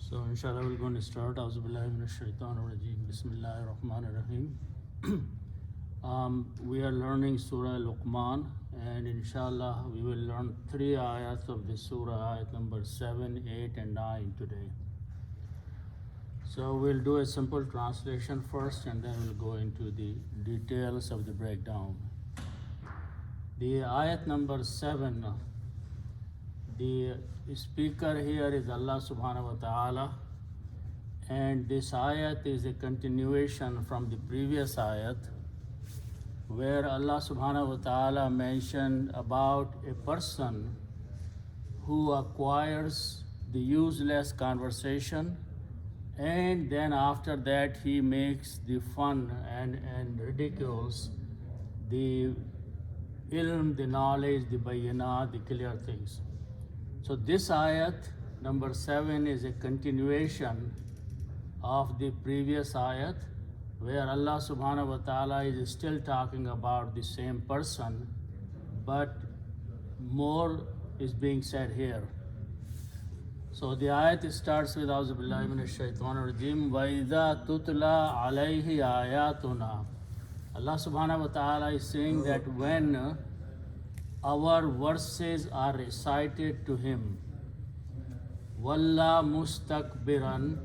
So inshallah we're going to start. Auzubillahi minash shaitanir rajeem. Bismillahir rahmanir rahim. We are learning Surah Luqman, and inshallah we will learn 3 ayats of this surah, ayat number 7, 8 and 9 today. So we'll do a simple translation first and then we'll go into the details of the breakdown. The ayat number 7, the speaker here is Allah subhanahu wa ta'ala, and this ayat is a continuation from the previous ayat where Allah subhanahu wa ta'ala mentioned about a person who acquires the useless conversation, and then after that he makes the fun and ridicules the ilm, the knowledge, the bayyanat, the clear things. So this ayat number 7 is a continuation of the previous ayat where Allah subhanahu wa ta'ala is still talking about the same person, but more is being said here. So the ayat starts with Auzu billahi minash shaitanir rajeem wa idha tutla alayhi ayatuna. Allah subhanahu wa ta'ala is saying that when our verses are recited to him, walla mustakbiran,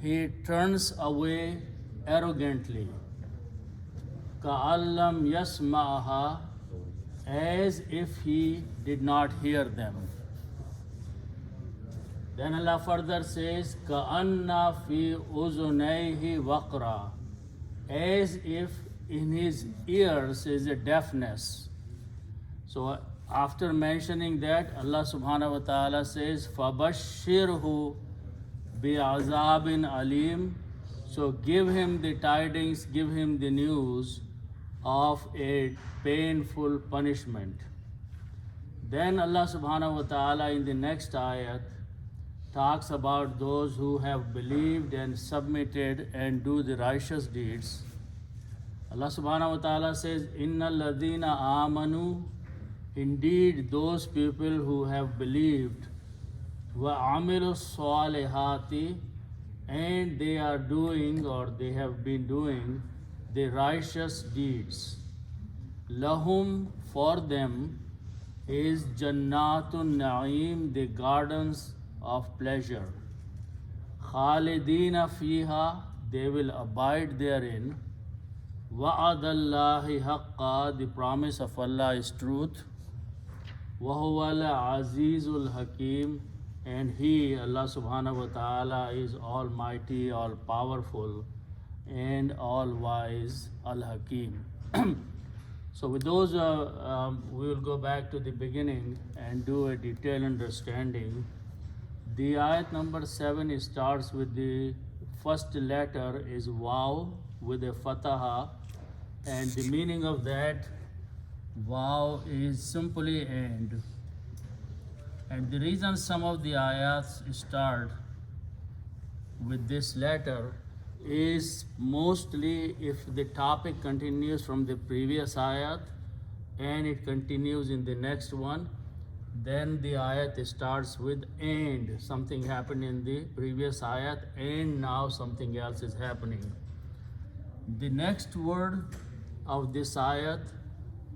he turns away arrogantly, ka'allam yasma'aha, as if he did not hear them. Then Allah further says, ka'anna fi uzunayhi waqra, as if in his ears is a deafness. So after mentioning that, Allah subhanahu wa ta'ala says, فَبَشِّرْهُ بِعَذَابٍ alim. So give him the tidings, give him the news of a painful punishment. Then Allah subhanahu wa ta'ala in the next ayat talks about those who have believed and submitted and do the righteous deeds. Allah subhanahu wa ta'ala says, إِنَّ الَّذِينَ آمَنُوا, indeed those people who have believed, وَعَمِلُوا الصَّالِحَاتِ, and they are doing or they have been doing the righteous deeds. Lahum, for them, is Jannatun Na'im, the gardens of pleasure. Khalidina fiha, they will abide therein. Wa'adallahi haqqa, the promise of Allah is truth. Wahuwa al-azizul hakim, and he, Allah subhanahu wa ta'ala, is almighty, all powerful and all wise, al-hakim. So with those, we will go back to the beginning and do a detailed understanding. The ayat number 7 starts with the first letter is Waw with a fataha, and the meaning of that Waw is simply end. And the reason some of the ayats start with this letter is mostly if the topic continues from the previous ayat and it continues in the next one, then the ayat starts with and. Something happened in the previous ayat and now something else is happening. The next word of this ayat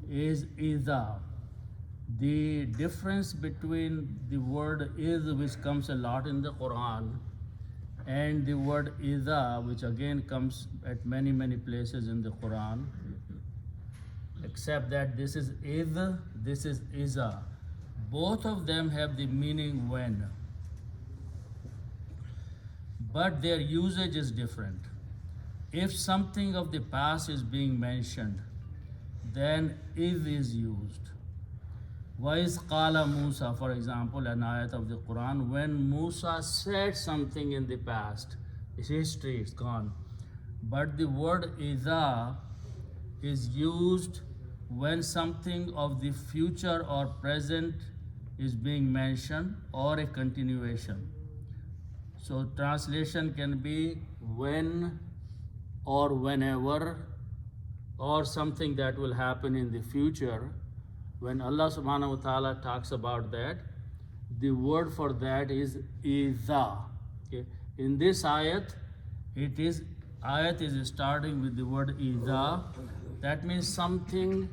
is idha. The difference between the word is, which comes a lot in the Quran, and the word idha, which again comes at many places in the Quran, except that this is idh, this is iza. Both of them have the meaning when, but their usage is different. If something of the past is being mentioned, then idh is used. وَإِذْ قَالَ Musa, for example, an ayat of the Quran, when Musa said something in the past, it's history, it's gone. But the word idha is used when something of the future or present is being mentioned or a continuation. So translation can be when or whenever or something that will happen in the future. When Allah subhanahu wa ta'ala talks about that, the word for that is idha. Okay. In this ayat, ayat is starting with the word idha. That means something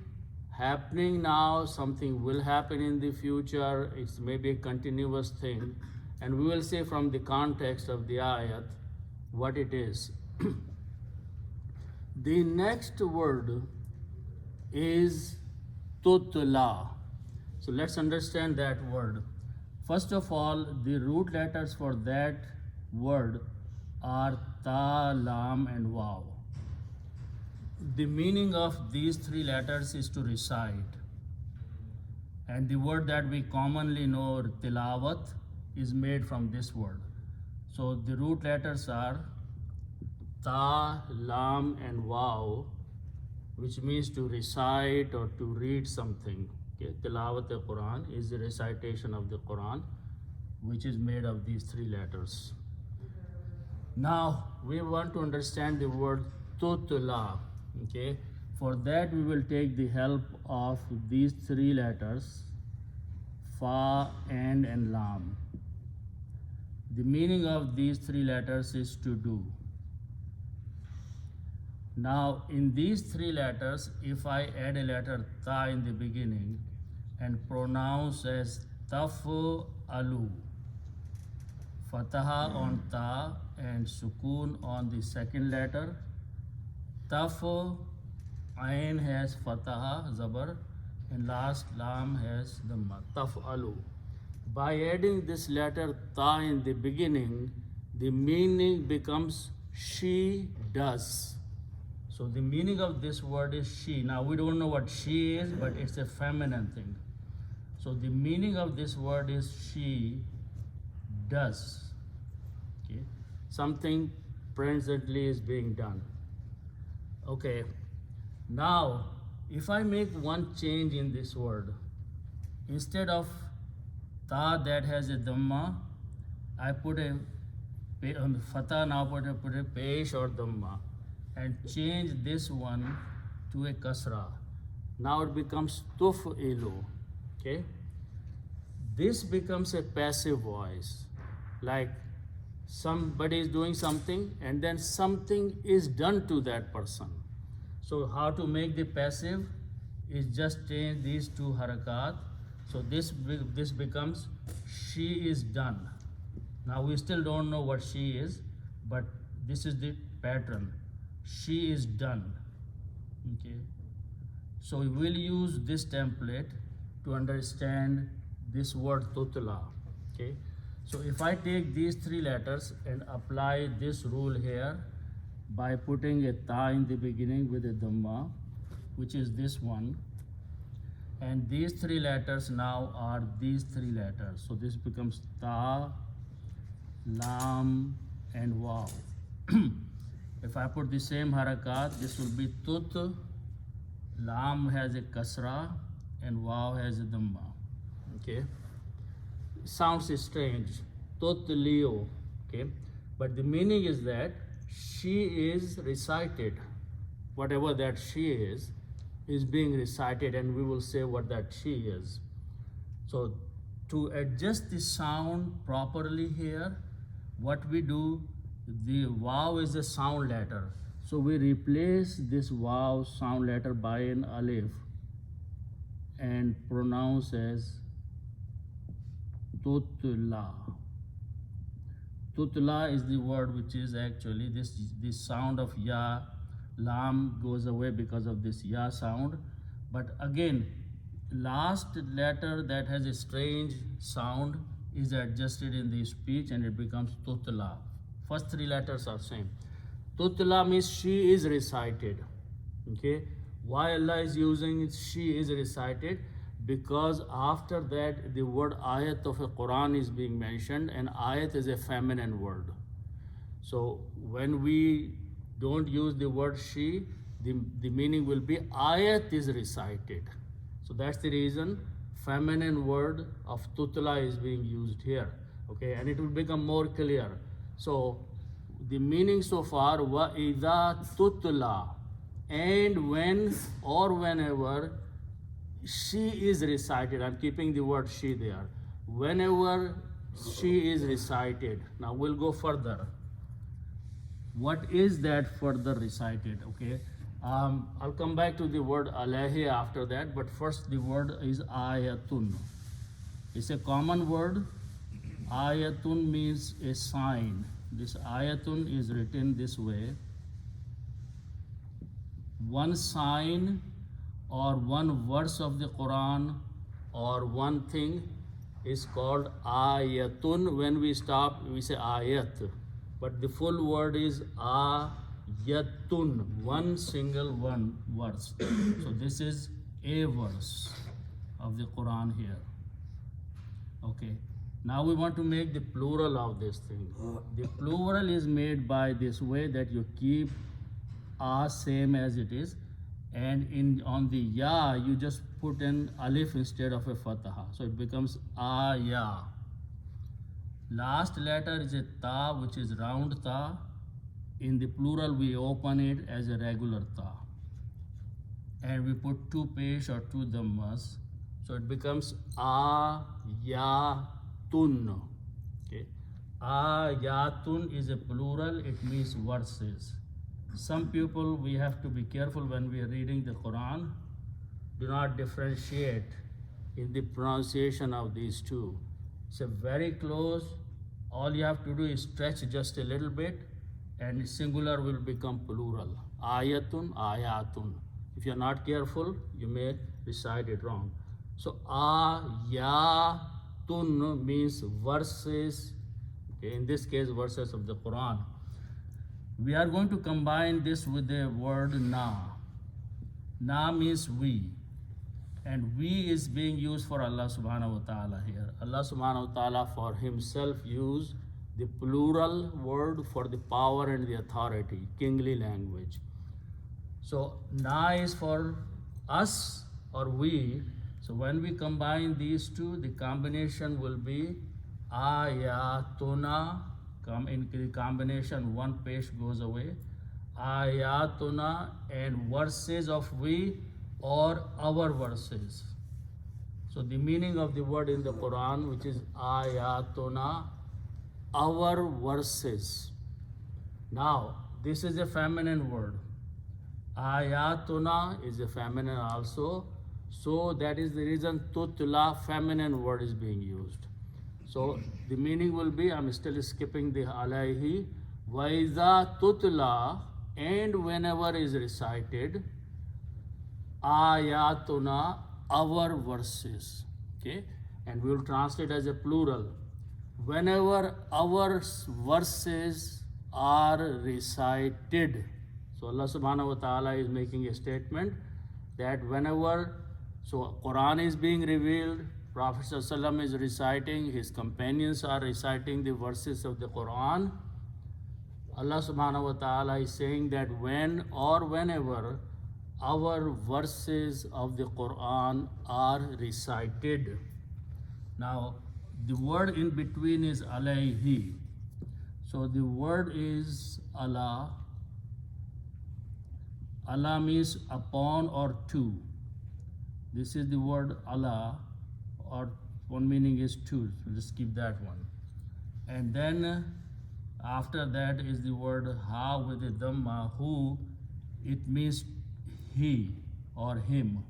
happening now, something will happen in the future. It's maybe a continuous thing. And we will say from the context of the ayat what it is. The next word is tutla. So let's understand that word. First of all, the root letters for that word are ta, lam, and waw. The meaning of these three letters is to recite. And the word that we commonly know, tilawat, is made from this word. So the root letters are ta, lam, and waw, which means to recite or to read something. Okay? Tilawat al-Quran is the recitation of the Quran, which is made of these three letters. Now we want to understand the word tutla. Okay? For that we will take the help of these three letters, fa, and lam. The meaning of these three letters is to do. Now in these three letters, if I add a letter ta in the beginning and pronounce as taf'alu, fataha on ta and sukoon on the second letter, ain has fataha, zabar, and last lam has dhamma, taf'alu. By adding this letter ta in the beginning, the meaning becomes she does. So the meaning of this word is she. Now we don't know what she is, but it's a feminine thing. So the meaning of this word is she does. Okay? Something presently is being done. Okay. Now, if I make one change in this word, instead of ta that has a dhamma, I put on the fatah, now put a pesh or dhamma, and change this one to a kasra. Now it becomes tuf'ilu. Okay? This becomes a passive voice. Like somebody is doing something and then something is done to that person. So how to make the passive is just change these two harakat. So this becomes she is done. Now we still don't know what she is, but this is the pattern. She is done. Okay. So we will use this template to understand this word tutla. Okay. So if I take these three letters and apply this rule here by putting a ta in the beginning with a dhamma, which is this one, and these three letters now are these three letters. So this becomes ta, lam, and waw. If I put the same harakat, this will be tut, lam has a kasra, and waw has a dhamma. Okay? Sounds strange. Tut leo. Okay? But the meaning is that she is recited. Whatever that she is being recited, and we will say what that she is. So to adjust the sound properly here, what we do, the waw is a sound letter. So we replace this waw sound letter by an alif and pronounce as tutla. Tutla is the word which is actually this sound of ya. Lam goes away because of this ya sound. But again, last letter that has a strange sound is adjusted in the speech and it becomes tutla. First three letters are same. Tutla means she is recited. Okay? Why Allah is using it, she is recited? Because after that the word ayat of a Quran is being mentioned, and ayat is a feminine word. So when we don't use the word she, the meaning will be ayat is recited. So that's the reason feminine word of tutla is being used here. Okay, and it will become more clear. So the meaning so far, wa idha tutla, and when or whenever she is recited. I'm keeping the word she there. Whenever she is recited. Now we'll go further. What is that further recited? Okay, I'll come back to the word alayhi after that, but first the word is ayatun. It's a common word. Ayatun means a sign. This ayatun is written this way. One sign or one verse of the Quran or one thing is called ayatun. When we stop, we say ayat. But the full word is ayatun, one single one verse. So this is a verse of the Quran here. Okay. Now we want to make the plural of this thing. The plural is made by this way that you keep a same as it is, and on the ya you just put an alif instead of a fataha, so it becomes aya. Last letter is a ta, which is round ta. In the plural we open it as a regular ta, and we put two pesh or two dhammas, so it becomes ayatun. Okay, ayatun is a plural. It means verses. Some people, we have to be careful when we are reading the Quran, do not differentiate in the pronunciation of these two. It's a very close. All you have to do is stretch just a little bit and singular will become plural. Ayatun, ayatun. If you're not careful, you may recite it wrong. So ayatun means verses. Okay, in this case, verses of the Quran. We are going to combine this with the word na. Na means we. And we is being used for Allah subhanahu wa ta'ala here. Allah subhanahu wa ta'ala for himself used the plural word for the power and the authority, kingly language. So na is for us or we. So when we combine these two, the combination will be ayatuna. In the combination, one page goes away. Ayatuna, and verses of we or our verses. So the meaning of the word in the Quran, which is ayatuna, our verses. Now, this is a feminine word. Ayatuna is a feminine also. So that is the reason tutla, feminine word, is being used. So the meaning will be, I'm still skipping the alayhi, Vaiza tutla, and whenever is recited, ayatuna, our verses. Okay, and we will translate as a plural. Whenever our verses are recited. So Allah subhanahu wa ta'ala is making a statement that whenever, so Quran is being revealed, Prophet ﷺ is reciting, his companions are reciting the verses of the Quran. Allah subhanahu wa ta'ala is saying that when or whenever our verses of the Quran are recited. Now, the word in between is alayhi. So the word is Allah. Allah means upon or to. This is the word Allah, or one meaning is to. So just keep that one. And then after that is the word ha with the dhamma, who. It means he or him.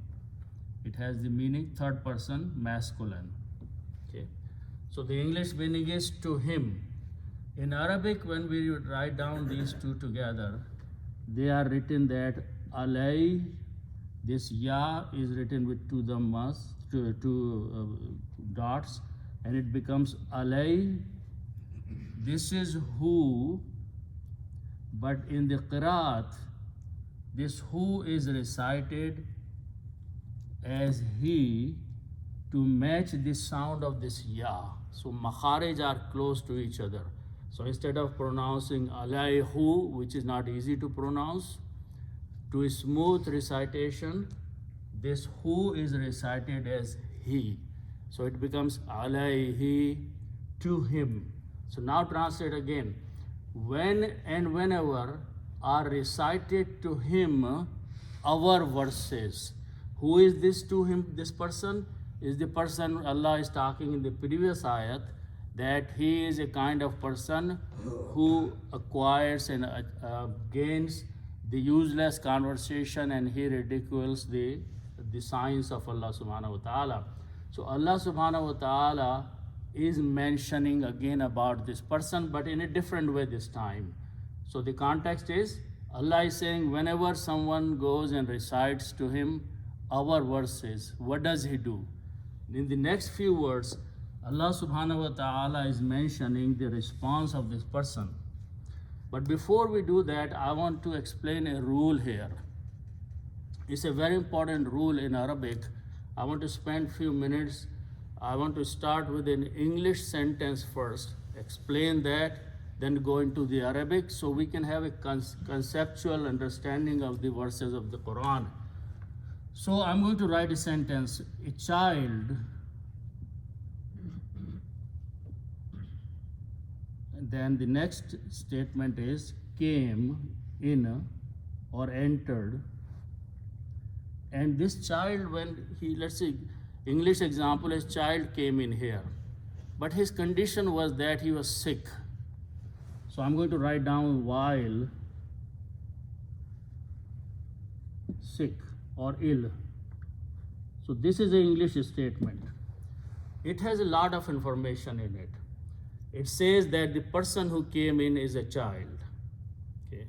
It has the meaning third person masculine. Okay. So the English meaning is to him. In Arabic, when we write down these two together, they are written that alay, this ya is written with two dhammas, two dots, and it becomes alay. This is who, but in the qiraat, this who is recited as he to match the sound of this ya. So makharij are close to each other. So instead of pronouncing alayhu, which is not easy to pronounce, to a smooth recitation, this who is recited as he. So it becomes alayhi, to him. So now translate again. When and whenever are recited to him our verses. Who is this to him? This person is the person Allah is talking in the previous ayat, that he is a kind of person who acquires and gains the useless conversation, and he ridicules the signs of Allah subhanahu wa ta'ala. So Allah subhanahu wa ta'ala is mentioning again about this person, but in a different way this time. So the context is, Allah is saying whenever someone goes and recites to him our verses, what does he do? In the next few words, Allah subhanahu wa ta'ala is mentioning the response of this person. But before we do that, I want to explain a rule here. It's a very important rule in Arabic. I want to spend few minutes. I want to start with an English sentence first, explain that, then go into the Arabic so we can have a conceptual understanding of the verses of the Quran. So I'm going to write a sentence. A child, and then the next statement is came in or entered. And this child, when he, let's say, English example is child came in here, but his condition was that he was sick. So I'm going to write down while sick or ill. So this is an English statement. It has a lot of information in it. It says that the person who came in is a child. Okay,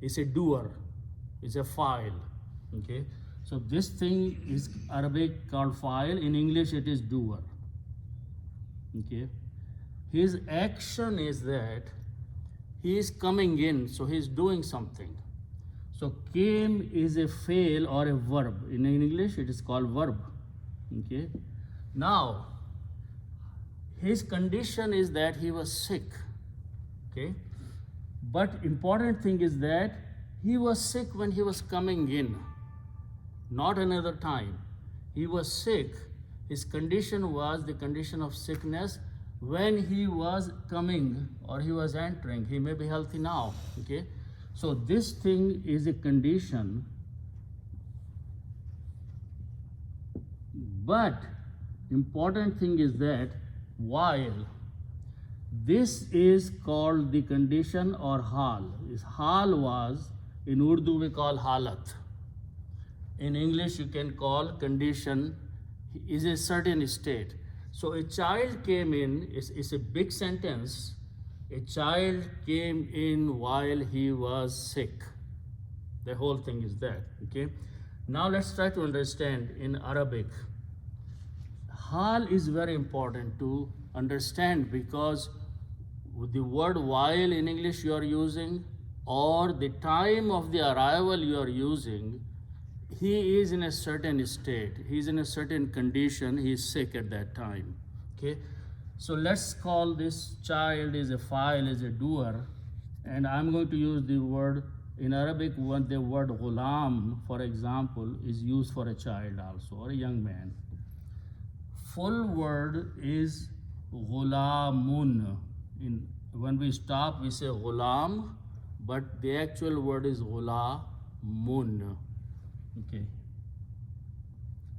it's a doer, it's a file. Okay, so this thing is Arabic called file. In English, it is doer. Okay, his action is that he is coming in, so he is doing something. So came is a fail or a verb. In English, it is called verb. Okay, now his condition is that he was sick. Okay, but important thing is that he was sick when he was coming in, not another time. He was sick. His condition was the condition of sickness when he was coming or he was entering. He may be healthy now. Okay, so this thing is a condition, but important thing is that while this is called the condition or hal. Hal was, in Urdu we call halat. In English you can call condition is a certain state. So a child came in is a big sentence. A child came in while he was sick. The whole thing is that. Okay. Now let's try to understand in Arabic. Hal is very important to understand because the word while in English you are using or the time of the arrival you are using, he is in a certain state, he is in a certain condition, he is sick at that time. Okay, so let's call this child is a file, is a doer, and I'm going to use the word in Arabic. When the word ghulam, for example, is used for a child also or a young man. Full word is ghulamun. When we stop, we say ghulam, but the actual word is ghulamun. Okay,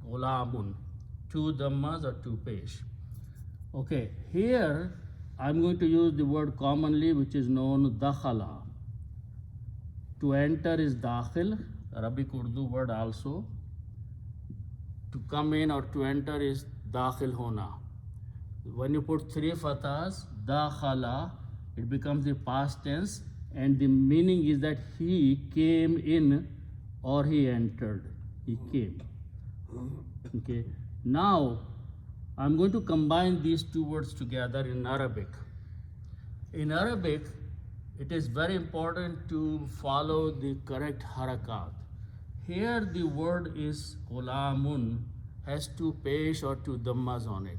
ghulamun. Two dhammas or two pesh. Okay, here I'm going to use the word commonly, which is known dakhala. To enter is dakhil, Arabic Urdu word also. To come in or to enter is dakhil hona. When you put three fathas, dakhala, it becomes the past tense, and the meaning is that he came in or he entered. He came. Okay. Now I'm going to combine these two words together in Arabic. In Arabic, it is very important to follow the correct harakat. Here the word is ghulamun, has two pesh or two dhammas on it.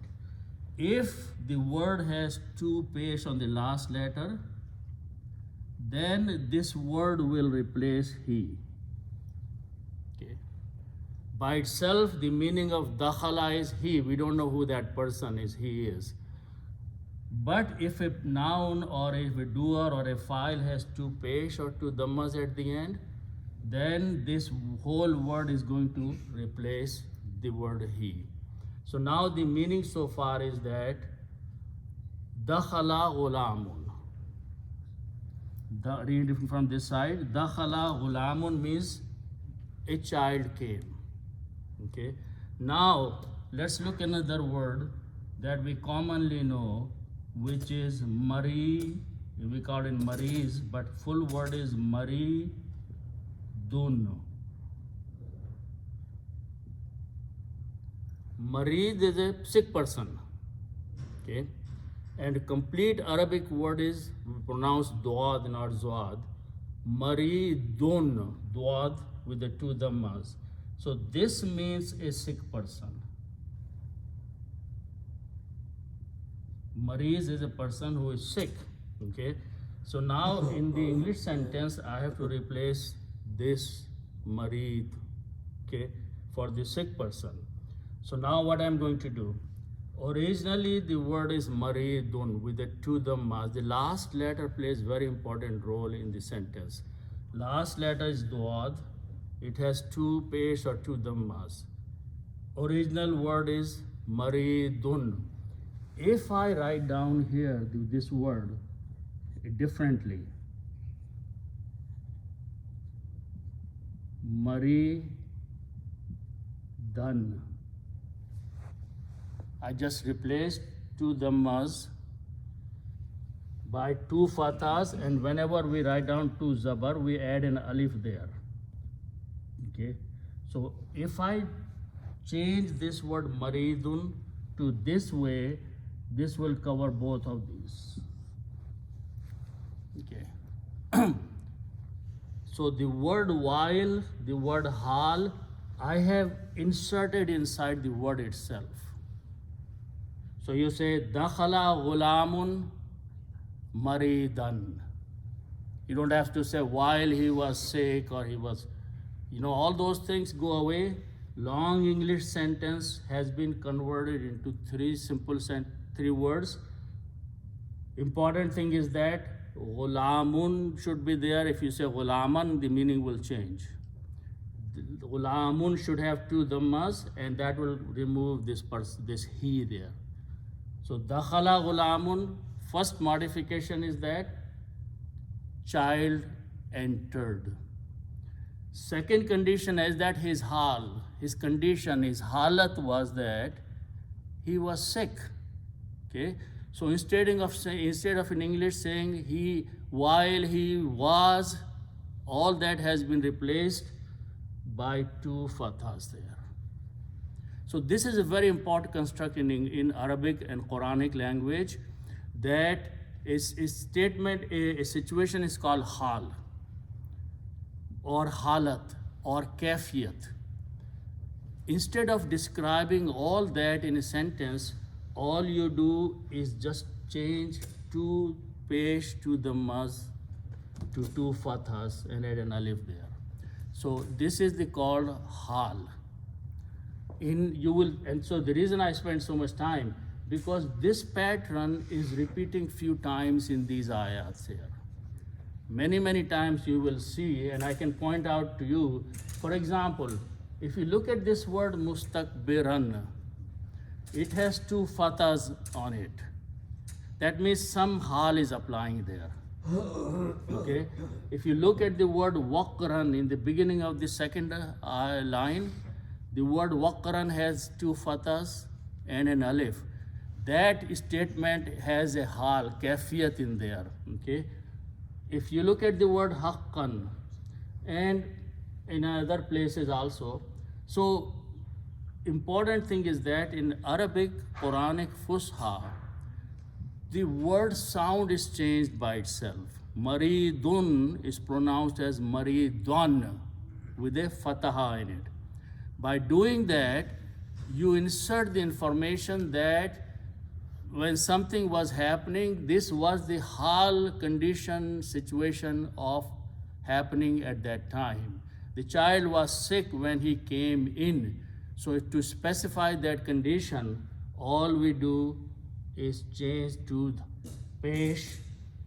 If the word has two pesh on the last letter, then this word will replace he. Okay. By itself, the meaning of dakhala is he. We don't know who that person is, he is. But if a noun or if a doer or a file has two pesh or two dhammas at the end, then this whole word is going to replace the word he. So now the meaning so far is that Dakhala ghulamun. Read it from this side. Dakhala ghulamun means a child came. Okay. Now let's look at another word that we commonly know, which is mari. We call it maris, but full word is maridun. Marid is a sick person. Okay. And complete Arabic word is pronounced duad, not zuad. Maridun, duad with the two dhammas. So this means a sick person. Mariz is a person who is sick. Okay. So now in the English sentence, I have to replace this marid, okay, for the sick person. So now what I'm going to do? Originally the word is maridun with the two dhammas. The last letter plays very important role in the sentence. Last letter is duad. It has two pesh or two dhammas. Original word is maridun. If I write down here this word differently, maridan, I just replaced two dhammas by two fathas, and whenever we write down two zabar, we add an alif there. Okay, so if I change this word maridun to this way, this will cover both of these. Okay. So the word while, the word hal, I have inserted inside the word itself. So you say dakhala ghulamun maridan. You don't have to say while he was sick or he was, all those things go away. Long English sentence has been converted into three words. Important thing is that ghulamun should be there. If you say ghulaman, the meaning will change. Ghulamun should have two dhammas, and that will remove this he there. So dakhala ghulamun, first modification is that child entered. Second condition is that his condition, his halat was that he was sick. Okay, so instead of in English saying while he was, all that has been replaced by two fathas there. So this is a very important construct in Arabic and Quranic language, that a situation is called hal or halat or kafiyat. Instead of describing all that in a sentence, all you do is just change two pesh to dhammas to two fathas and add an alif there. So this is called hal. And so the reason I spent so much time, because this pattern is repeating few times in these ayats here. Many times you will see, and I can point out to you, for example, if you look at this word mustakbiran, it has two fathas on it. That means some hal is applying there. Okay? If you look at the word waqran in the beginning of the second line, the word waqran has two fathas and an alif. That statement has a hal, kafiyat in there. Okay? If you look at the word haqqan, and in other places also, so important thing is that in Arabic, Quranic Fusha, the word sound is changed by itself. Maridun is pronounced as maridun with a fataha in it. By doing that, you insert the information that when something was happening, this was the hal condition situation of happening at that time. The child was sick when he came in. So to specify that condition, all we do is change to pesh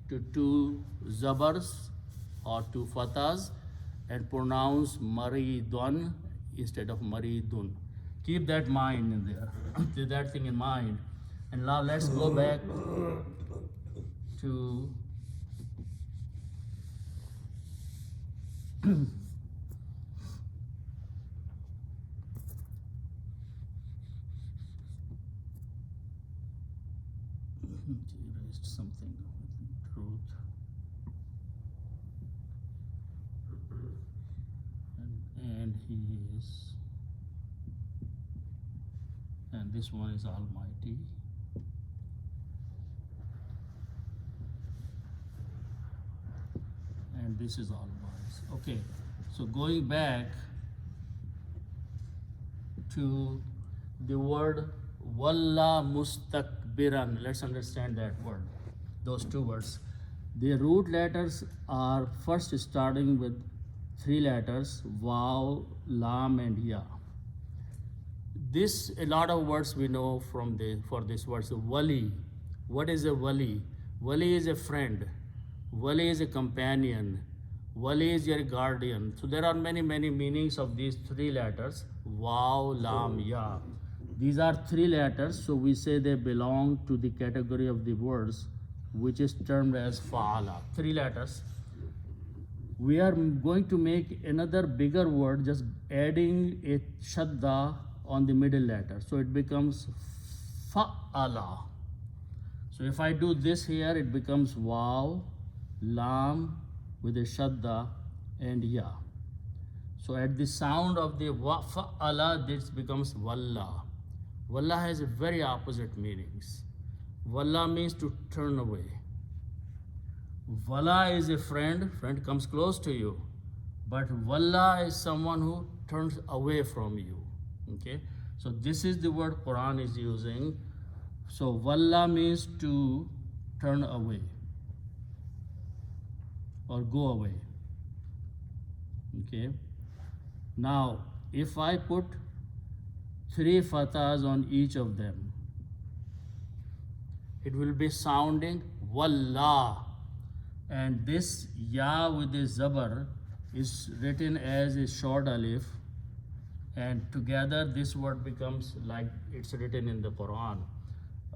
to two zabars or two fathas and pronounce maridun instead of maridun. Keep that mind in there. Keep that thing in mind. And now let's go back to erased something with truth. And he is, and this one is Almighty. And this is all wise. Okay, so going back to the word Walla mustakbiran, let's understand that word, those two words. The root letters are first starting with three letters, Waw, Lam, and Ya. This, a lot of words we know from for this word. So Wali, what is a Wali? Wali is a friend. Wali is a companion. Wali is your guardian. So there are many meanings of these three letters, Waw, Lam, Ya. These are three letters, so we say they belong to the category of the words which is termed as Fa'ala. Three letters. We are going to make another bigger word, just adding a shadda on the middle letter. So it becomes Fa'ala. So if I do this here, it becomes Waw, Lam with a shadda, and Ya. So at the sound of the Fa'ala, this becomes Walla. Walla has a very opposite meanings. Walla means to turn away. Wala is a friend comes close to you. But Walla is someone who turns away from you. Okay? So this is the word Quran is using. So Walla means to turn away or go away. Okay? Now, if I put three fathahs on each of them, it will be sounding Walla. And this Ya with the Zabar is written as a short alif, and together this word becomes like it's written in the Quran.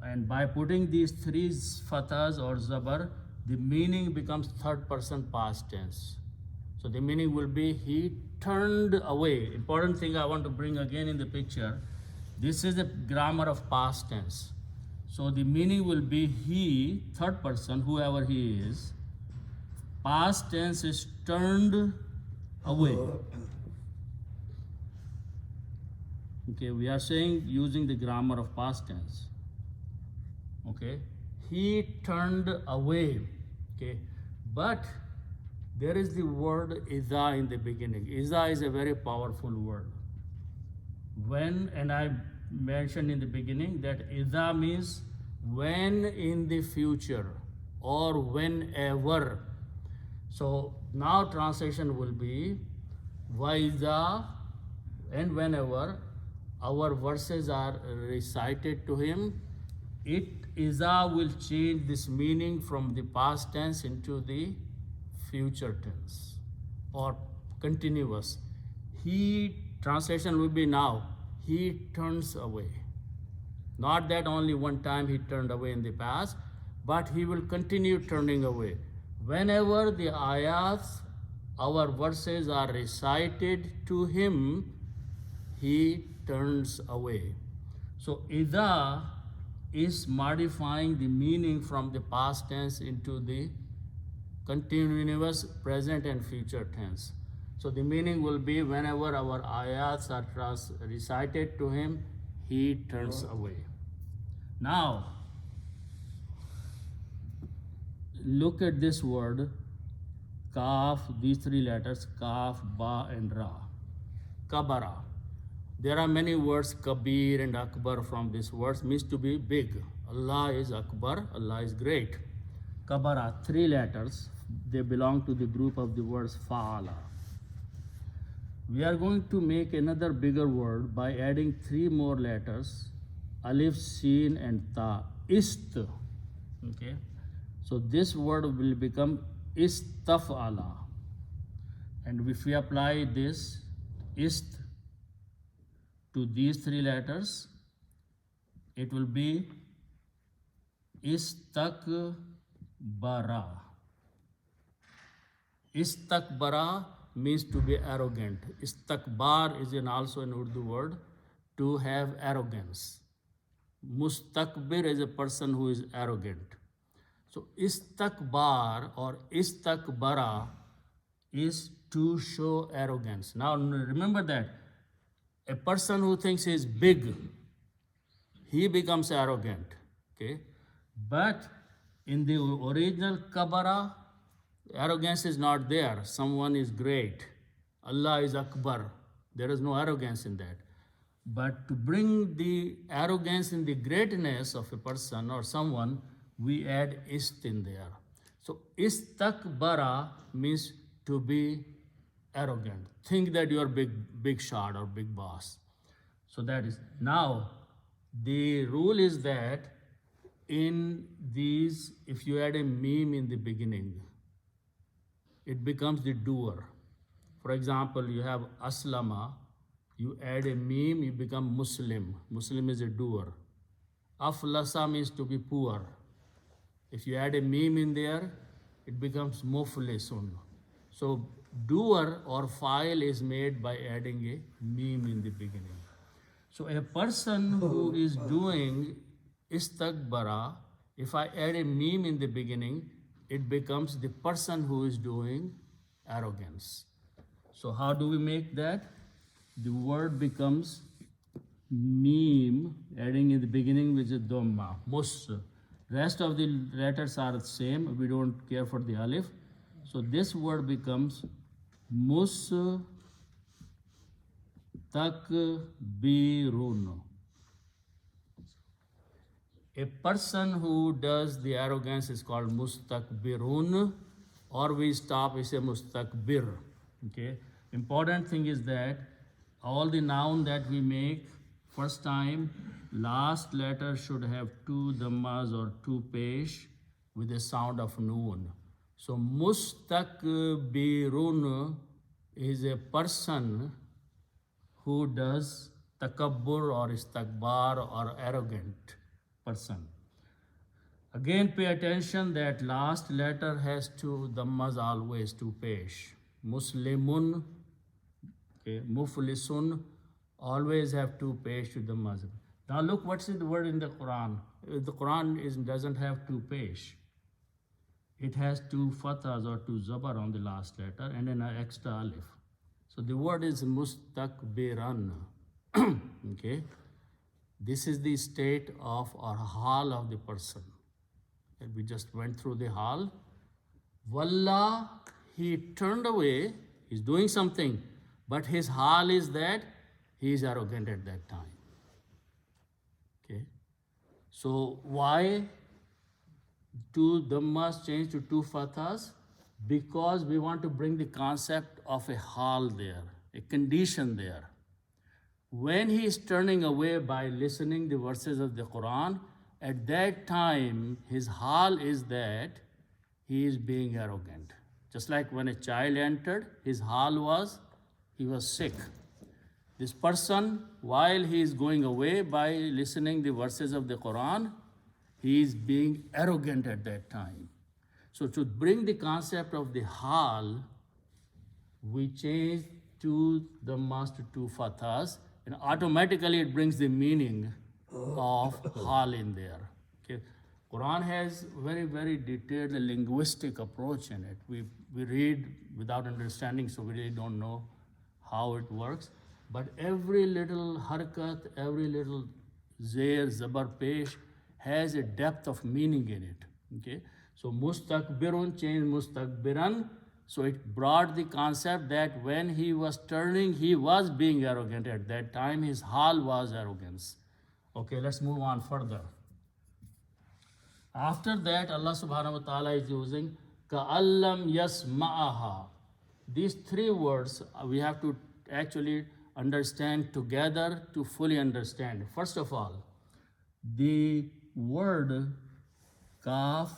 And by putting these three fathahs or Zabar, the meaning becomes third person past tense. So the meaning will be he turned away. Important thing I want to bring again in the picture. This is the grammar of past tense. So the meaning will be he, third person, whoever he is, past tense is turned away. Okay, we are saying using the grammar of past tense. Okay, he turned away. Okay, but there is the word Iza in the beginning. Iza is a very powerful word. When, and I mentioned in the beginning that Iza means when in the future or whenever. So now translation will be Waiza, and whenever our verses are recited to him, Iza will change this meaning from the past tense into the future tense or continuous. He, translation will be now, he turns away. Not that only one time he turned away in the past, but he will continue turning away. Whenever the ayats, our verses are recited to him, he turns away. So Ida is modifying the meaning from the past tense into the continuous present and future tense. So the meaning will be whenever our ayats are recited to him, he turns away. Now, look at this word, Kaf, these three letters, Kaf, Ba, and Ra. Kabara. There are many words, Kabir and Akbar from these words, means to be big. Allah is Akbar, Allah is great. Kabara, three letters, they belong to the group of the words Fa'ala. We are going to make another bigger word by adding three more letters, Alif, Sin, and Ta, Ist. Okay? So this word will become Istaf'ala. And if we apply this Ist to these three letters, it will be Istakbara. Istakbara means to be arrogant. Istakbar is also an Urdu word, to have arrogance. Mustakbir is a person who is arrogant. So istakbar or istakbara is to show arrogance. Now remember that a person who thinks he is big, he becomes arrogant. Okay? But in the original kabara, arrogance is not there. Someone is great. Allah is Akbar. There is no arrogance in that. But to bring the arrogance in the greatness of a person or someone, we add ist in there. So istakbara means to be arrogant. Think that you are big shot or big boss. So that is. Now, the rule is that in these, if you add a meme in the beginning, it becomes the doer. For example, you have aslama, you add a meme, you become Muslim. Muslim is a doer. Aflasa means to be poor. If you add a meme in there, it becomes muflisun. So doer or file is made by adding a meme in the beginning. So a person who is doing istakbara, if I add a meme in the beginning, it becomes the person who is doing arrogance. So how do we make that? The word becomes meme, adding in the beginning with a dhamma, mus. Rest of the letters are the same. We don't care for the alif. So this word becomes mustakbirun. A person who does the arrogance is called mustakbirun, or we stop, we say mustakbir. Okay. Important thing is that all the noun that we make, first time, last letter should have two dhammas or two pesh with the sound of noon. So mustakbirun is a person who does takabbur or istakbar or arrogant person. Again, pay attention that last letter has two dhammas always, two pesh. Muslimun, okay, muflisun, always have two pesh to dhammas. Now look what's the word in the Quran. The Quran doesn't have two pesh. It has two fathas or two zabar on the last letter and an extra alif. So the word is mustakbiran. Okay. This is the state of or hal of the person. And we just went through the hal. Wallah, he turned away, he's doing something, but his hal is that he is arrogant at that time. Okay. So why two dhammas change to two fathas? Because we want to bring the concept of a hal there, a condition there. When he is turning away by listening the verses of the Quran, at that time his hal is that he is being arrogant. Just like when a child entered, his hal was he was sick. This person, while he is going away by listening the verses of the Quran, he is being arrogant at that time. So to bring the concept of the hal, we change two dhammas to two fathas, and automatically it brings the meaning of hal in there. Okay. Quran has very, very detailed linguistic approach in it. We read without understanding, so we really don't know how it works. But every little harkat, every little zair, zabar, pesh has a depth of meaning in it. Okay. So mustakbirun changed mustakbiran. So it brought the concept that when he was turning, he was being arrogant at that time. His hal was arrogance. Okay, let's move on further. After that, Allah subhanahu wa ta'ala is using ka'allam yasma'aha. These three words we have to actually understand together to fully understand. First of all, the word kaf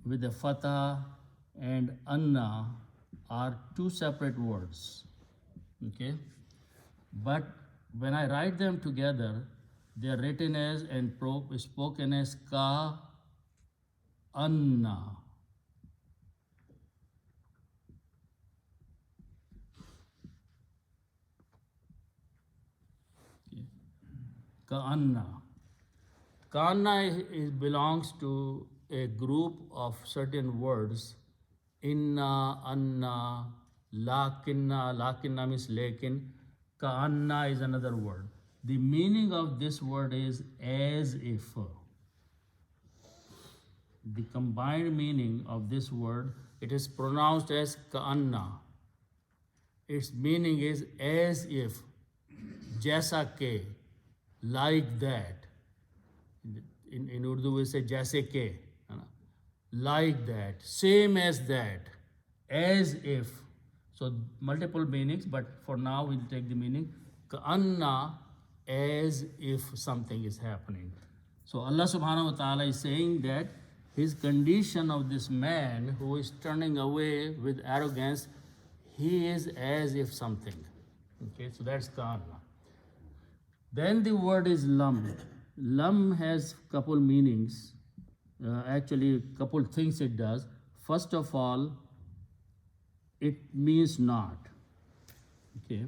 with the fatah and anna are two separate words. Okay? But when I write them together, they are written as and spoken as ka Anna. Ka'anna. Ka'anna belongs to a group of certain words. Inna, anna, lakinna. Lakinna means lekin. Ka'anna is another word. The meaning of this word is as if. The combined meaning of this word, it is pronounced as ka'anna. Its meaning is as if, jaisa ke, like that. In Urdu we say jaise ke, like that, same as that, as if. So multiple meanings, but for now we'll take the meaning ka'anna, as if something is happening. So Allah subhanahu wa ta'ala is saying that his condition of this man who is turning away with arrogance, he is as if something. Okay, so that's ka'anna. Then the word is lam. Lam has couple meanings. Actually, couple things it does. First of all, it means not. Okay.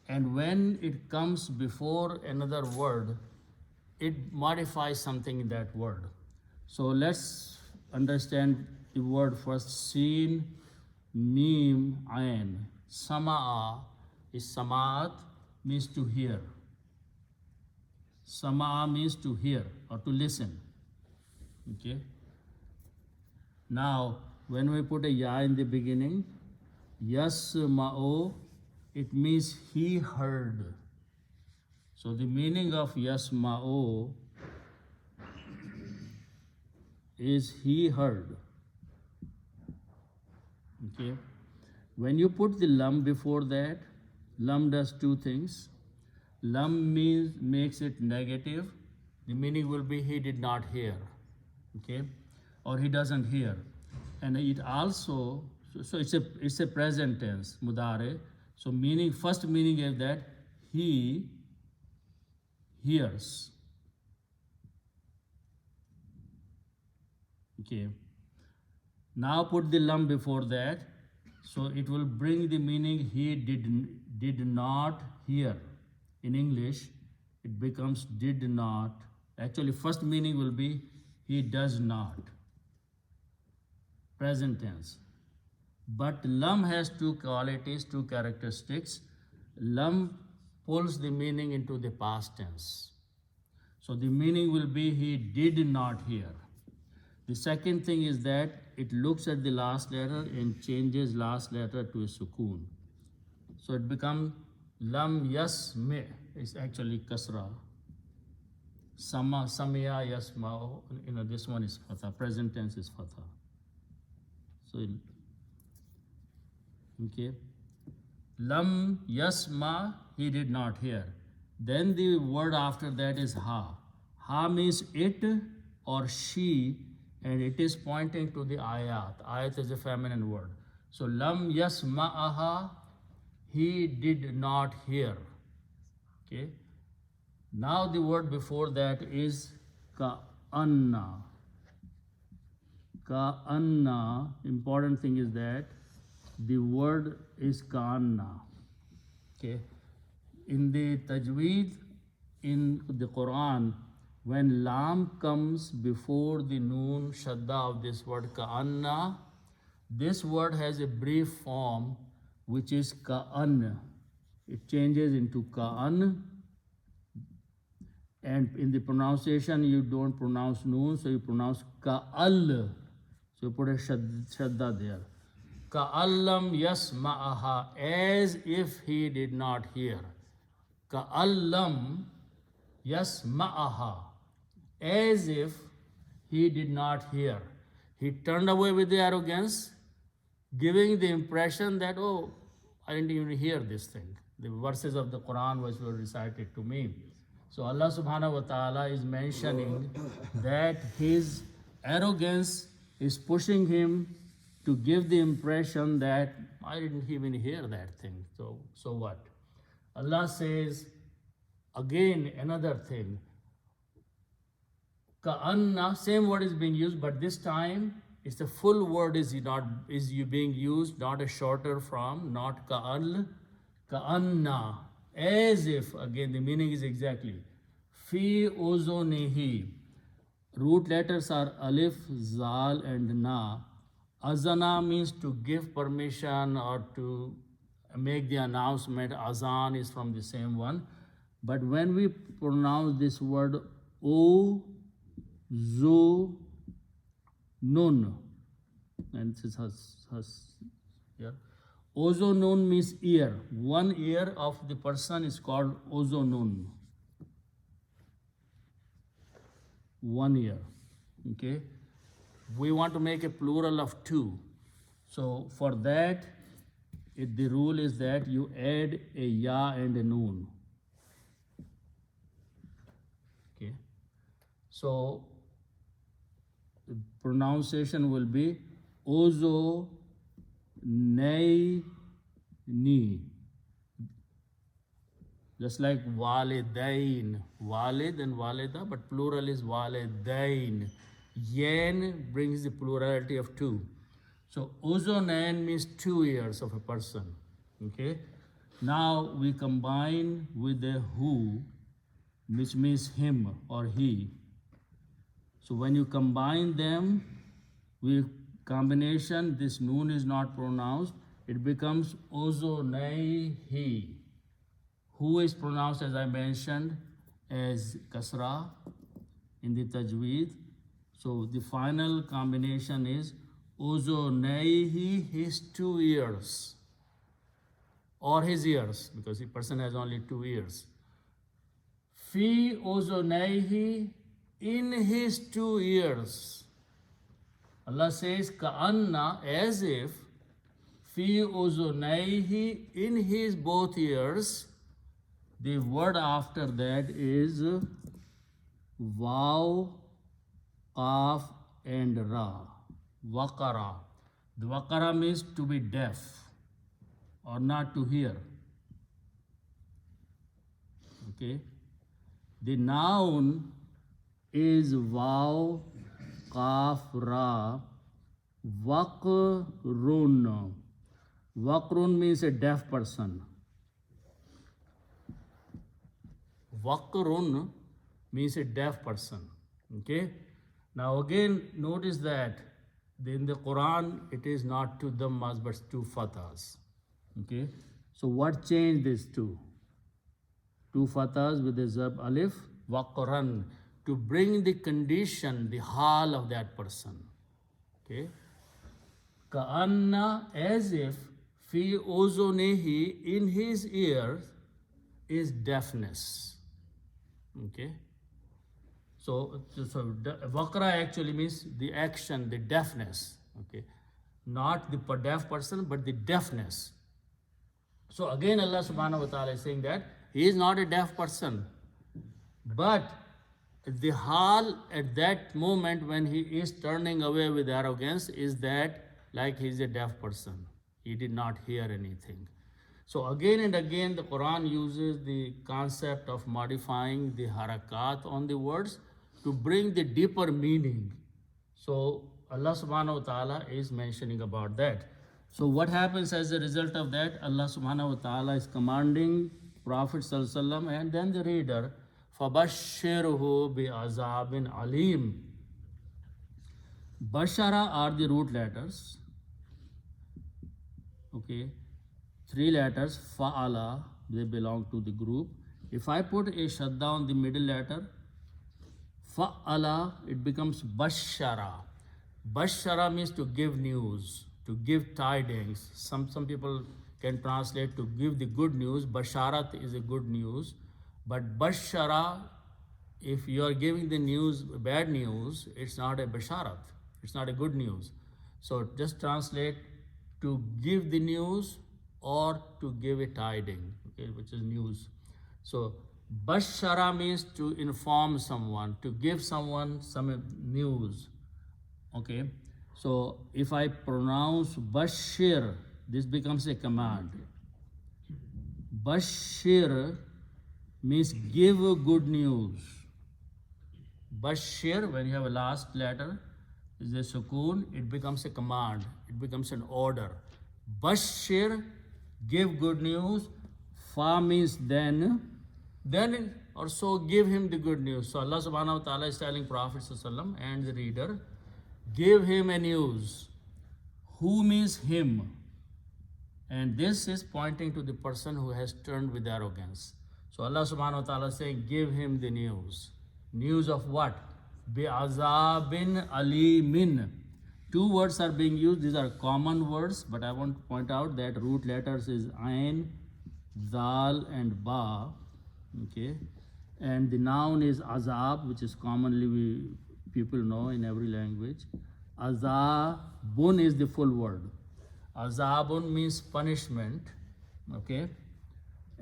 And when it comes before another word, it modifies something in that word. So let's understand the word first. Sin, mim, ayn. Sama'a is sama'at, means to hear. Sama'a means to hear or to listen. Okay. Now, when we put a ya in the beginning, yasma'u, it means he heard. So the meaning of yasma'u is he heard. Okay. When you put the lam before that, lam does two things. Lam means makes it negative. The meaning will be he did not hear. Okay, or he doesn't hear. And it also, so it's a present tense, mudare. So meaning, first meaning is that he hears. Okay. Now put the lam before that, so it will bring the meaning he did not hear. In English, it becomes did not. Actually, first meaning will be he does not. Present tense. But lam has two qualities, two characteristics. Lam pulls the meaning into the past tense. So the meaning will be he did not hear. The second thing is that it looks at the last letter and changes last letter to a sukoon. So it becomes lam yasmi is actually kasra. Samya yasma, this one is fatha, present tense is fatha. So, okay. Lam yasma, he did not hear. Then the word after that is ha. Ha means it or she, and it is pointing to the ayat. Ayat is a feminine word. So lam yasma'aha, he did not hear. Okay. Now the word before that is ka'anna. Ka'anna, important thing is that the word is ka'anna. Okay. In the tajweed, in the Quran, when lam comes before the noon shadda of this word ka'anna, this word has a brief form which is ka'an. It changes into ka'an. And in the pronunciation, you don't pronounce noon, so you pronounce ka'al. So you put a shadda there. Ka'allam yasma'aha, as if he did not hear. Ka'allam yasma'aha, as if he did not hear. He turned away with the arrogance, giving the impression that, oh, I didn't even hear this thing. The verses of the Quran which were recited to me. So Allah subhanahu wa ta'ala is mentioning that his arrogance is pushing him to give the impression that I didn't even hear that thing. So what? Allah says again another thing. Ka'anna, same word is being used, but this time it's the full word is you being used, not a shorter from, not ka'al, ka'anna, as if. Again, the meaning is exactly fi uzunihi. Root letters are alif, zal, and na. Azana means to give permission or to make the announcement. Azan is from the same one. But when we pronounce this word o, zu, nun, and this has yeah. Ozonun means ear. One ear of the person is called ozonun. One ear. Okay. We want to make a plural of two. So for that, the rule is that you add a ya and a noon. Okay. So the pronunciation will be ozo nay ni. Just like walidain, walid and walida, but plural is walidain. Yan brings the plurality of two. So uzonain means 2 ears of a person. Okay. Now we combine with the who, which means him or he. So when you combine them with combination, this noon is not pronounced. It becomes ozonaihi. Who is pronounced, as I mentioned, as kasra in the tajweed. So the final combination is ozonaihi, his 2 ears, or his ears, because the person has only 2 ears. Fi ozonaihi, in his 2 ears. Allah says ka'anna, as if, fi ozonaihi, in his both ears. The word after that is waw, qaf, and ra. Waqara. The waqara means to be deaf or not to hear. Okay. The noun is waw, qaf, ra, waqrun. Waqrun means a deaf person. Waqrun means a deaf person. Okay. Now again, notice that in the Quran, it is not 2 dhammas but 2 fathas. Okay. So what changed these two? 2 fathas with the zab alif, waqran, to bring the condition, the hal of that person. Okay. Ka'anna, as if, fi uzunehi, in his ears, is deafness. Okay. So waqra actually means the action, the deafness. Okay. Not the deaf person, but the deafness. So again, Allah subhanahu wa ta'ala is saying that he is not a deaf person. But the hal at that moment when he is turning away with arrogance is that like he is a deaf person. He did not hear anything. So again and again, the Quran uses the concept of modifying the harakat on the words to bring the deeper meaning. So Allah subhanahu wa ta'ala is mentioning about that. So what happens as a result of that? Allah subhanahu wa ta'ala is commanding Prophet sallallahu alaihi wasallam and then the reader, فَبَشِّرْهُ بِعَذَابٍ عَلِيمٍ. Bashara are the root letters. Okay. 3 letters, fa'ala, they belong to the group. If I put a shadda on the middle letter, fa'ala, it becomes bashara. Bashara means to give news, to give tidings. Some people can translate to give the good news. Basharat is a good news. But bashara, if you are giving the news, bad news, it's not a basharat. It's not a good news. So just translate to give the news or to give a tiding, okay, which is news. So bashara means to inform someone, to give someone some news. Okay. So if I pronounce bashir, this becomes a command. Bashir means give good news. Bashir, when you have a last letter, is a sukoon, it becomes a command, it becomes an order. Bashir, give good news. Fa means then or so give him the good news. So Allah subhanahu wa ta'ala is telling Prophet sallallahu and the reader, give him a news. Who means him? And this is pointing to the person who has turned with arrogance. So Allah subhanahu wa ta'ala is saying, give him the news. News of what? Bi'azabin alimin. Two words are being used. These are common words, but I want to point out that root letters is ain, zal, and ba. Okay, and the noun is azab, which is commonly people know in every language. Azabun is the full word. Azabun means punishment. Okay,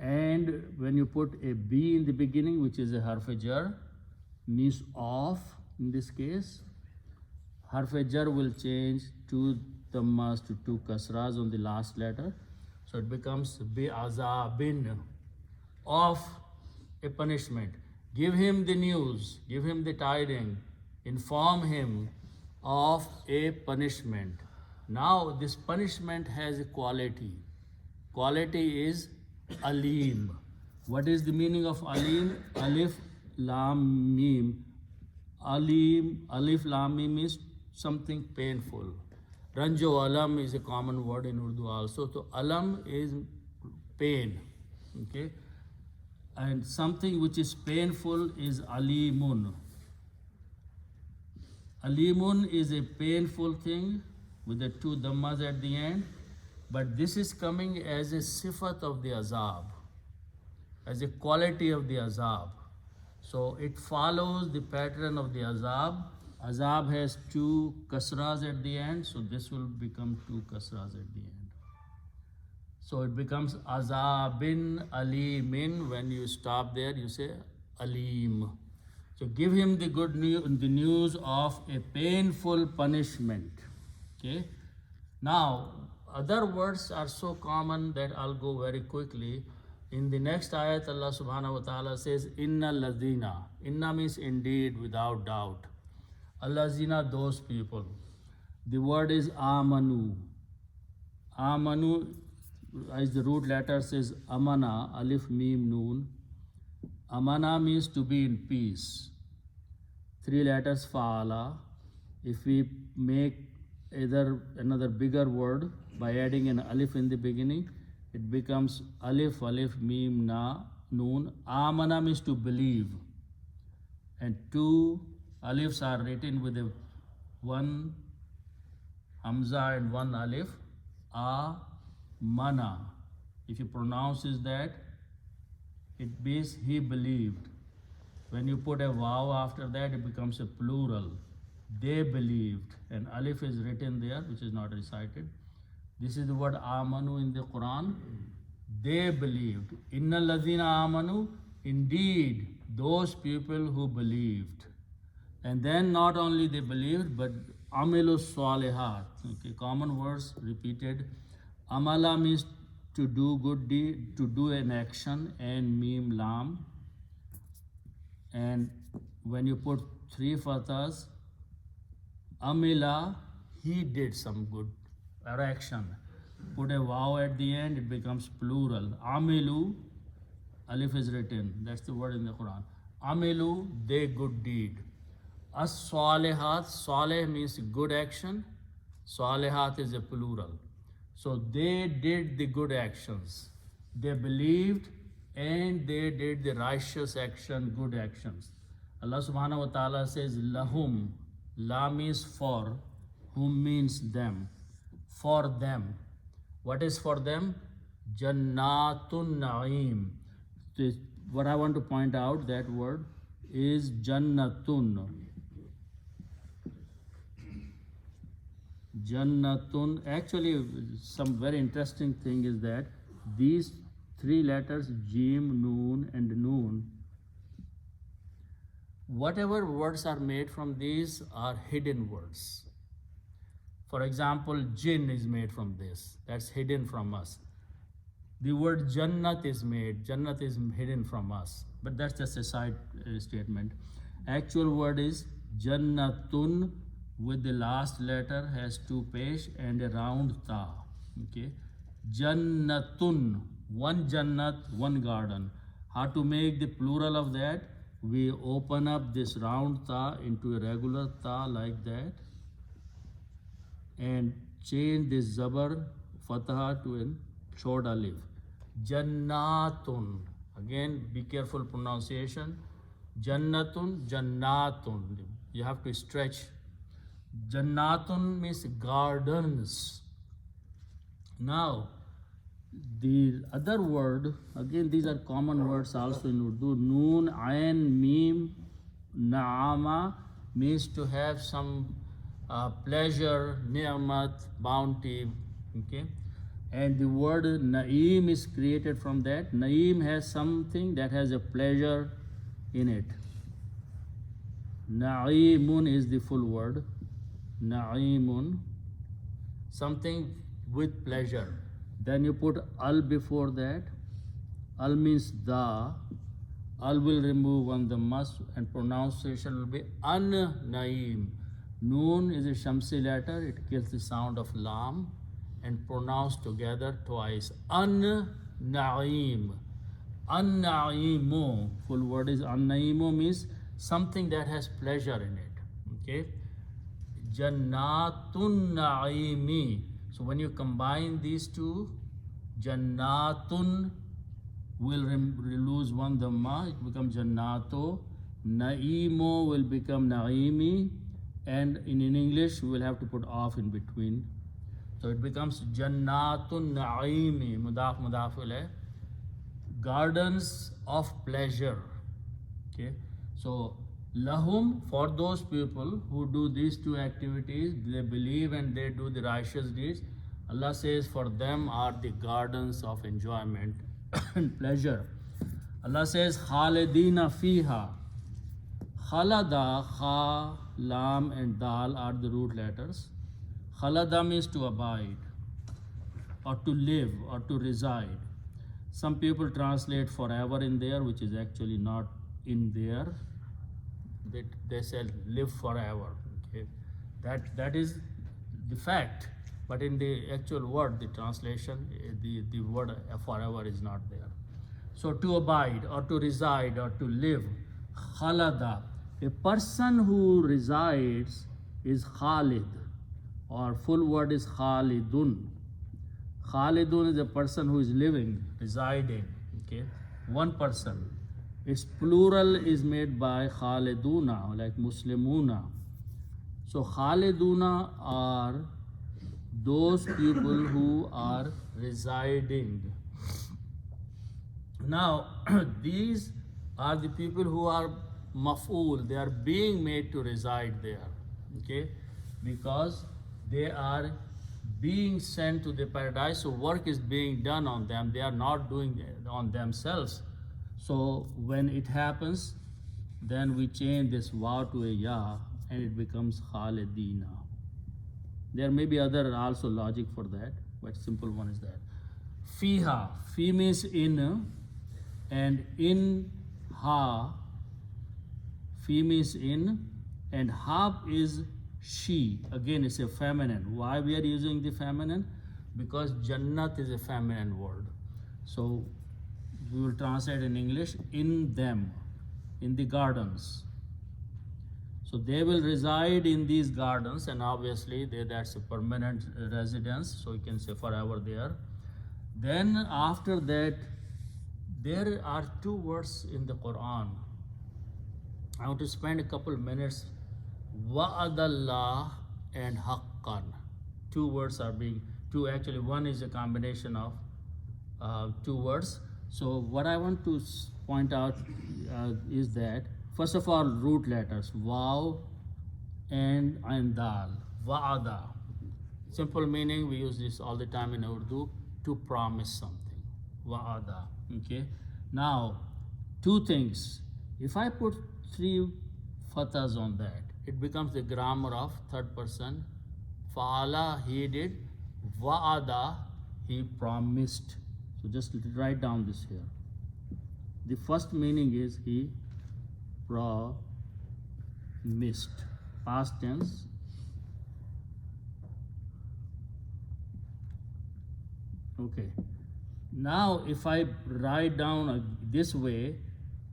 and when you put a b in the beginning, which is a harf-e-jar, means of. In this case, harf-e-jar will change two dhammas to two kasras on the last letter, so it becomes bi'azabin, of a punishment. Give him the news, give him the tiding, inform him of a punishment. Now this punishment has a quality. Quality is alim. What is the meaning of alim? Alif lam mim. Alim, alif lam mim is something painful. Ranjo alam is a common word in Urdu also. So alam is pain. Okay, and something which is painful is alimun. Alimun is a painful thing with the two dhammas at the end, but this is coming as a sifat of the azab, as a quality of the azab. So it follows the pattern of the azab. Azab has two kasras at the end, so this will become two kasras at the end. So it becomes azabin alimin. When you stop there, you say alim. So give him the good news, the news of a painful punishment. Okay. Now, other words are so common that I'll go very quickly. In the next ayat, Allah subhanahu wa ta'ala says, Inna ladina. Inna means indeed, without doubt. Allazina, those people. The word is amanu. Amanu, as the root letter says amana, alif mim noon. Amana means to be in peace. Three letters fa'ala. If we make either another bigger word by adding an alif in the beginning, it becomes alif mim na noon. Amana means to believe, and two alifs are written with a one hamza and one alif. Mana. If you pronounce that, it means he believed. When you put a vav after that, it becomes a plural. They believed, and alif is written there, which is not recited. This is the word amanu in the Quran. They believed. Inna ladina amanu, indeed, those people who believed. And then not only they believed, but amilu salihat. Okay, common words repeated. Amala means to do good deed, to do an action, and mim lam. And when you put three fathas, amila, he did some good action. Put a vav at the end, it becomes plural. Amilu, alif is written. That's the word in the Quran. Amilu, they good deed. As-salihat, salih means good action. Salihat is a plural. So they did the good actions. They believed and they did the righteous action, good actions. Allah subhanahu wa ta'ala says, lahum. La means for, whom means them. For them. What is for them? Jannatun na'im. What I want to point out, that word is jannatun. Jannatun. Actually, some very interesting thing is that these three letters, jim, noon, and noon, whatever words are made from these are hidden words. For example, jinn is made from this. That's hidden from us. The word jannat is made. Jannat is hidden from us. But that's just a side statement. Actual word is Jannatun, with the last letter has two pesh and a round ta. Okay, Jannatun, one Jannat, one garden. How to make the plural of that? We open up this round ta into a regular ta like that, and change this zabar fatha to a short alif. Jannatun. Again, be careful pronunciation. Jannatun, Jannatun. You have to stretch. Jannatun means gardens. Now, the other word, again, these are common words also in Urdu. Noon, Ain, Mim, Naama means to have some pleasure, ni'mat, bounty. Okay, and the word Naeem is created from that. Naeem has something that has a pleasure in it. Naeemun is the full word. Naeemun, something with pleasure. Then you put al before that. Al means the. Al will remove on the mus, and pronunciation will be an-naeem. Noon is a shamsi letter. It kills the sound of lam and pronounced together twice. An-naeem. An-naeemu. Full word is an-naeemu means something that has pleasure in it. Okay. Jannatun naeemi. So when you combine these two, Jannatun will lose one dhamma, it becomes Jannato. Naeemo will become Naeemi, and in English we will have to put off in between. So it becomes Jannatun Naeemi, mudaf mudaf ilayh, gardens of pleasure. Okay, so lahum, for those people who do these two activities, they believe and they do the righteous deeds, Allah says for them are the gardens of enjoyment and pleasure. Allah says Khalidina fiha. Khalada, kha, lam and dal are the root letters. Khalada means to abide or to live or to reside. Some people translate forever in there, which is actually not in there. They say live forever. Okay, that is the fact. But in the actual word, the translation, the word forever is not there. So to abide or to reside or to live, khalada. A person who resides is Khalid, or full word is Khalidun. Khalidun is a person who is living, residing. Okay, one person. Its plural is made by Khaliduna, like Muslimuna. So Khaliduna are those people who are residing. Now, these are the people who are maf'ul, they are being made to reside there. Okay, because they are being sent to the paradise, so work is being done on them. They are not doing it on themselves. So when it happens, then we change this waw to a ya, and it becomes Khalidina. There may be other also logic for that, but simple one is that. Fiha, fi means in, and in ha, fi means in, and ha is she. Again, it's a feminine. Why we are using the feminine? Because Jannat is a feminine word. So we will translate in English, in them, in the gardens. So they will reside in these gardens, and obviously that's a permanent residence, so you can say forever there. Then after that, there are two words in the Quran. I want to spend a couple minutes. Wa'adallah and haqqan. Two words are actually one is a combination of two words. So what I want to point out is that, first of all, root letters, waw and dal, wa'ada. Simple meaning, we use this all the time in Urdu, to promise something, wa'ada. Okay. Now, two things. If I put three fathas on that, it becomes the grammar of third person. Fa'ala, he did. Wa'ada, he promised. So just write down this here. The first meaning is he promised. missed. Past tense. Okay. Now if I write down this way,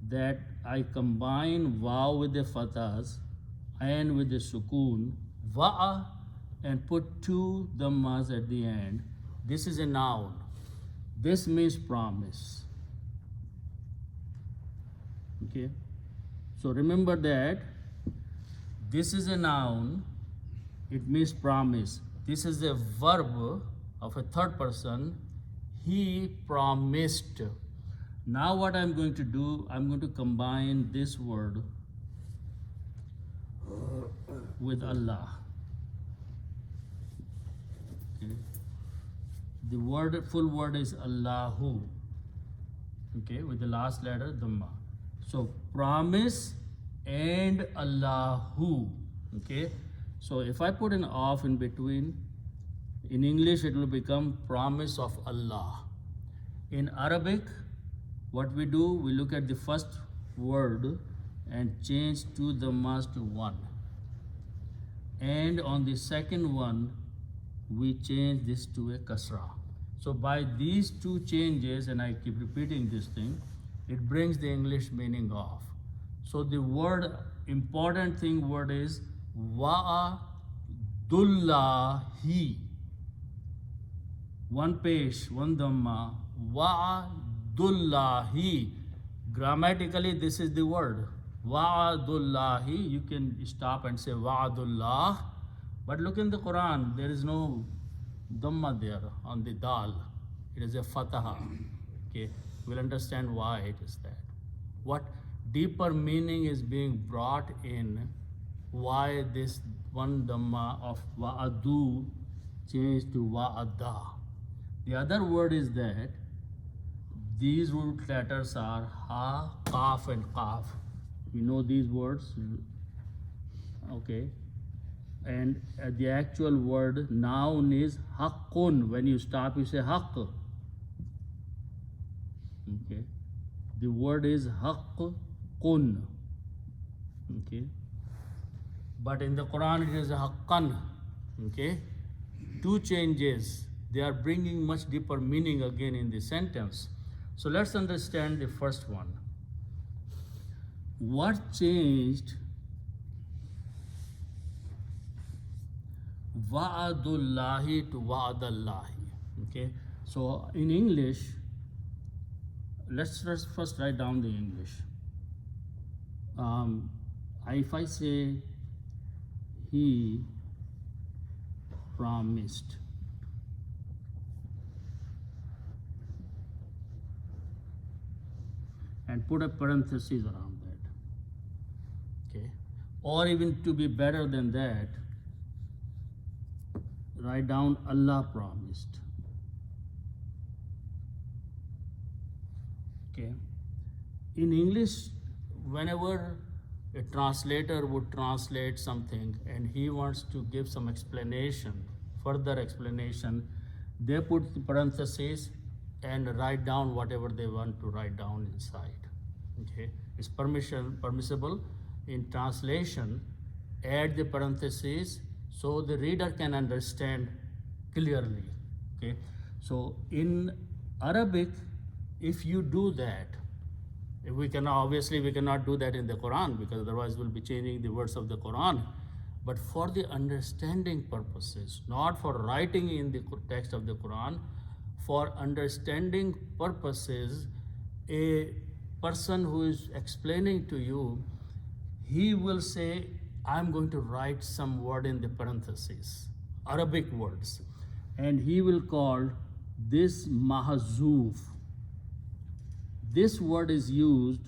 that I combine waw with the fathas and with the sukoon, wa'a, and put two dhammas at the end. This is a noun. This means promise. Okay. So remember that this is a noun. It means promise. This is a verb of a third person. He promised. Now what I'm going to do, I'm going to combine this word with Allah. Okay. The full word is Allahu. Okay, with the last letter Dhamma. So promise and Allahu. Okay. So if I put an off in between, in English it will become promise of Allah. In Arabic, what we do, we look at the first word and change two dhammas to one. And on the second one, we change this to a kasra. So by these two changes, and I keep repeating this thing, it brings the English meaning off. So the important word is wa'adullahi. One pesh, one dhamma, wa'adullahi. Grammatically, this is the word. Wa'adullahi. You can stop and say wa'adullah. But look in the Quran, there is no dhamma there on the dal. It is a fataha. Okay, we'll understand why it is that. What deeper meaning is being brought in, why this one dhamma of wa'adu changed to wa'adda. The other word is that these root letters are ha, kaf and kaf. You know these words? Okay. And the actual word noun is haqqun. When you stop, you say haqq. Okay. The word is haqqun. Okay. But in the Quran it is haqqan. Okay. Two changes. They are bringing much deeper meaning again in the sentence. So let's understand the first one. What changed wa'adullahi to wa'adallahi? Okay. So in English, let's first write down the English. If I say he promised, and put a parenthesis around that. Okay. Or even to be better than that, write down Allah promised. Okay. In English, whenever a translator would translate something and he wants to give some explanation, further explanation, they put the parenthesis and write down whatever they want to write down inside. Okay, it's permissible in translation. Add the parentheses so the reader can understand clearly. Okay, so in Arabic, if you do that, we cannot do that in the Quran, because otherwise we'll be changing the words of the Quran. But for the understanding purposes, not for writing in the text of the Quran, for understanding purposes, a person who is explaining to you, he will say, I'm going to write some word in the parentheses, Arabic words, and he will call this mahzoof. This word is used,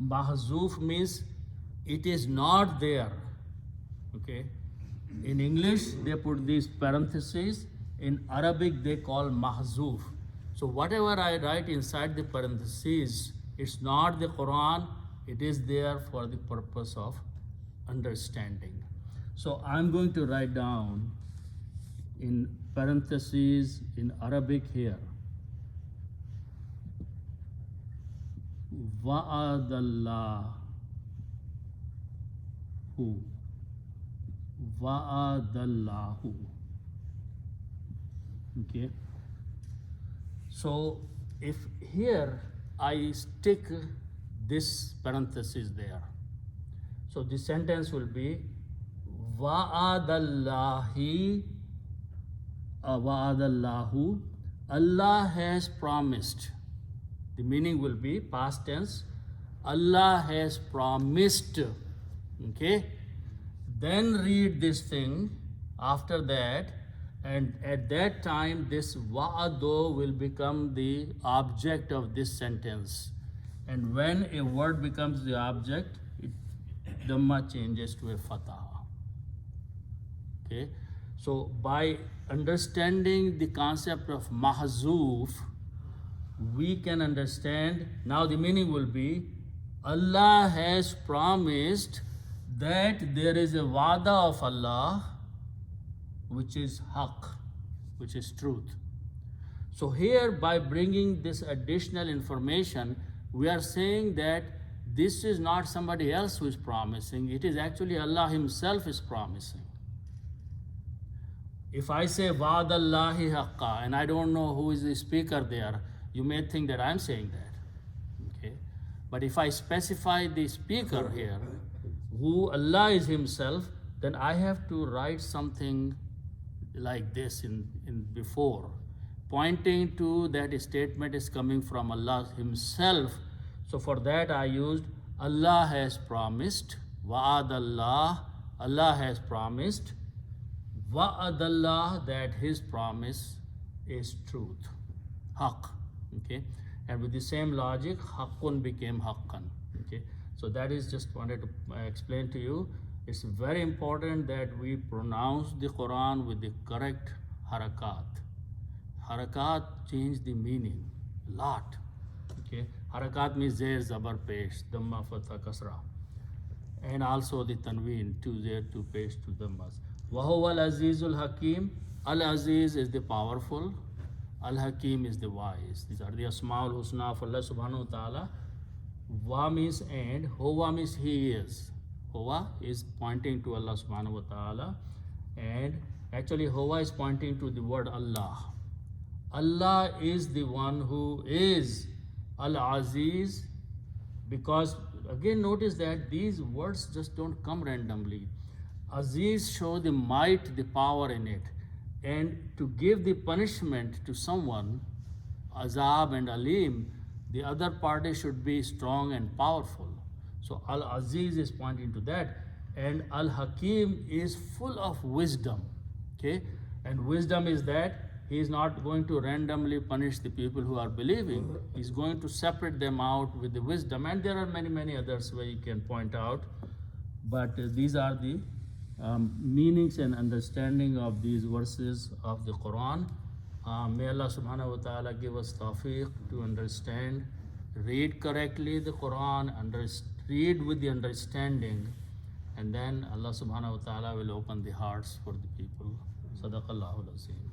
mahzoof means it is not there. Okay, in English they put these parentheses. In Arabic, they call mahzoof. So whatever I write inside the parentheses, it's not the Quran, it is there for the purpose of understanding. So I'm going to write down in parentheses in Arabic here, wa'adallah Wa'adallahu. Okay. So if here I stick this parenthesis there, so the sentence will be Wa'adallahi, Wa'adallahu, Allah has promised. The meaning will be past tense. Allah has promised. Okay. Then read this thing after that, and at that time this wa'ado will become the object of this sentence. And when a word becomes the object, Dhamma changes to a fatah. Okay. So by understanding the concept of mahzoof, we can understand, now the meaning will be, Allah has promised that there is a wa'da of Allah, which is haqq, which is truth. So here, by bringing this additional information, we are saying that this is not somebody else who is promising, it is actually Allah Himself is promising. If I say wa'adallahi haqqa and I don't know who is the speaker there, you may think that I'm saying that. Okay? But if I specify the speaker here, who Allah is Himself, then I have to write something like this in before, pointing to that a statement is coming from Allah Himself. So for that I used Allah has promised, wa'adallah, Allah has promised, wa'adallah, that His promise is truth, haqq. Okay, and with the same logic, haqqun became haqqan. Okay, so that is just wanted to explain to you. It's very important that we pronounce the Quran with the correct harakat. Harakat change the meaning a lot. Okay, harakat means zer, zabar, pesh, dhamma, fatha, kasra, and also the tanween, two zer, two pesh, two dhammas. Wahuwa al-azizul hakim. Al-aziz is the powerful. Al-Hakim is the wise. These are the Asma'ul Husna of Allah subhanahu wa ta'ala. Wa means and, Huwa means He is. Huwa is pointing to Allah subhanahu wa ta'ala, and actually Huwa is pointing to the word Allah. Allah is the one who is Al-Aziz, because again notice that these words just don't come randomly. Aziz show the might, the power in it. And to give the punishment to someone, azab and alim, the other party should be strong and powerful. So Al-Aziz is pointing to that. And Al-Hakim is full of wisdom. Okay? And wisdom is that He is not going to randomly punish the people who are believing. He's going to separate them out with the wisdom. And there are many, many others where you can point out. But these are the meanings and understanding of these verses of the Quran. May Allah subhanahu wa ta'ala give us tawfiq to understand, read correctly the Quran, read with the understanding, and then Allah subhanahu wa ta'ala will open the hearts for the people. Sadaqallahu al-Azim.